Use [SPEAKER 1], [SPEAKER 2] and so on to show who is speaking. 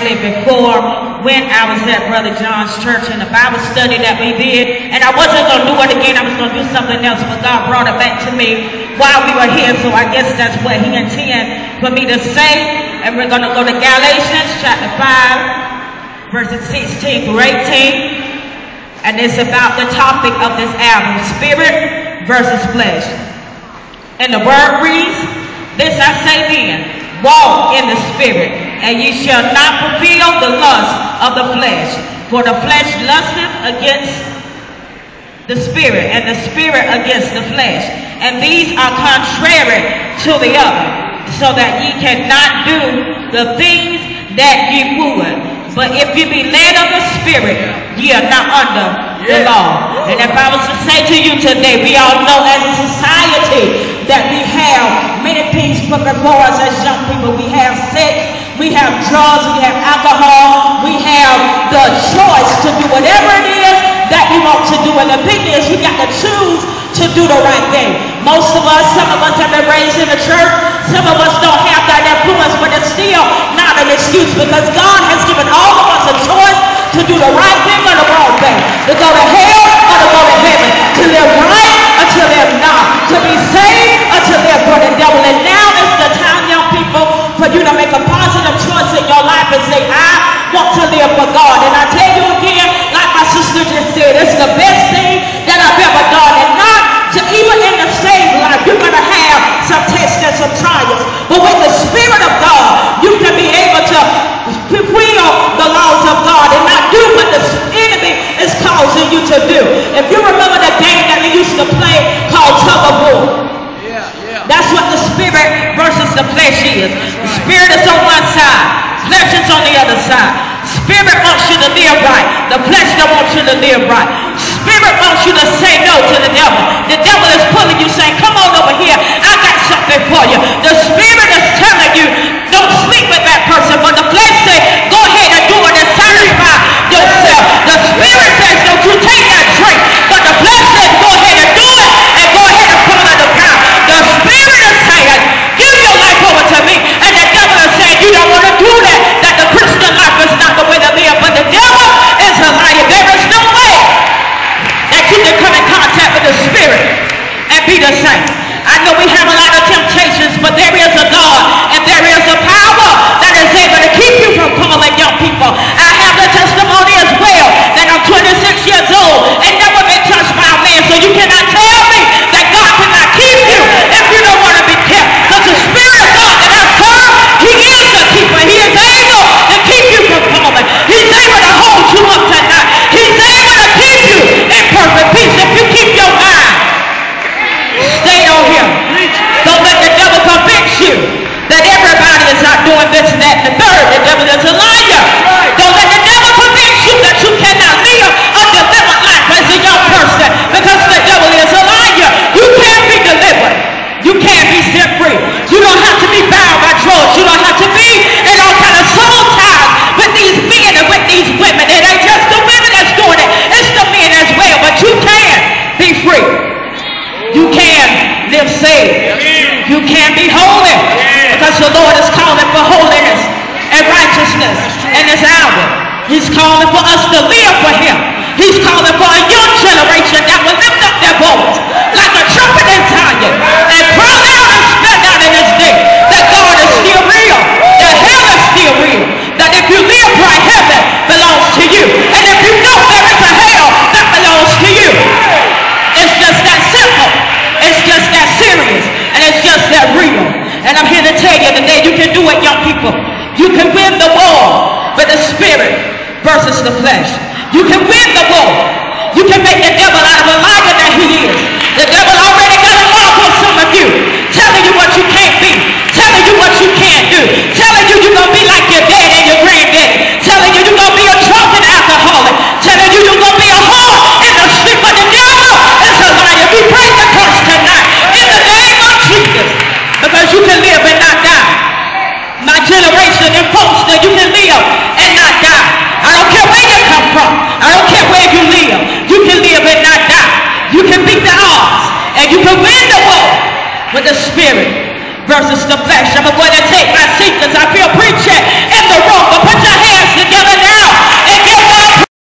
[SPEAKER 1] actually before when I was at Brother John's church in the Bible study that we did. And I wasn't going to do it again. I was going to do something else, but God brought it back to me while we were here. So I guess that's what he intended for me to say. And we're going to go to Galatians chapter 5, verses 16 through 18. And it's about the topic of this album, spirit versus flesh. And the word reads, "This I say then, walk in the spirit, and ye shall not fulfill the lust of the flesh. For the flesh lusteth against the spirit, and the spirit against the flesh. And these are contrary to the other, so that ye cannot do the things that ye would. But if you be led of the spirit, ye are not under the law." And if I was to say to you today, we all know as a society that we have many things put before us as young people. We have sex, we have drugs, we have alcohol, we have the choice to do whatever it is that we want to do. And the thing is, you got to choose to do the right thing. Most of us, some of us have been raised in the church, some of us don't have that influence, but it's still not an excuse, because God has given all of us a choice to do the right thing or the wrong thing, to go to hell or to go to heaven, to live right or to live not, to be saved or to live for the devil. And now is the time, young people, for you to make a positive choice in your life and say, I want to live for God. And I tell you again, like my sister just said, it's the best thing that I've ever done. And not to, even in the saved life, you're going to have some tests and some trials. But with the Spirit of God, you can be able to fulfill the laws of God and not do what the enemy is causing you to do. If you remember the game that we used to play called tug of war, that's what the spirit versus the flesh is. The spirit is on one side, flesh is on the other side. Spirit wants you to live right, the flesh don't want you to live right. Spirit wants you to say no to the devil. The devil is pulling you, saying, come on over here, I got something for you. The spirit is telling you, don't sleep with that person, but the flesh says, go ahead and do it and satisfy yourself. The spirit says, don't you take that drink, but the flesh says, go ahead and do it, and go ahead and fall on the ground. The spirit is saying, give your life over to me, and the devil is saying, you don't want to do that, that the Christian life is not the way to live. But the devil is a liar. There is no way that you can come in contact with the spirit and be the same. I know we have a lot of temptations, but there is a God and there is a power that is able to keep you from falling, young people. I have the testimony as well that I'm 26 years old and never been touched by a man, so you cannot tell me that God cannot keep you if you don't want to be kept. Because the Spirit of God that I serve, He is the keeper. He is able to keep you from falling. He's able to hold you up tonight. He's able to keep you in perfect peace if you keep your mind stayed on Him. Don't let the devil convince you that everybody is not doing this and that and the third. The devil is a liar. Don't let the devil convince you that you cannot live a delivered life as a young person, because the devil is a liar. You can be delivered. You can be set free. You don't have to be bound by drugs. You don't have to be in all kind of soul ties with these men and with these women. It ain't just the women that's doing it. It's the men as well. But you can be free. You can live saved. You can be holy, because the Lord is calling for holiness and righteousness in this hour. He's calling for us to live for Him. He's calling for a young generation that will lift up their voice like a trumpet in Zion and cry out and spell out in this day that God is still real, that hell is still real, that if you live right, heaven belongs to you, and if you know there is a hell, that belongs to you. It's just that simple. It's just that serious. And it's just that real. And I'm here to tell you today, you can do it, young people. You can win the war with the spirit versus the flesh. You can win the war. You can make the devil out of a liar.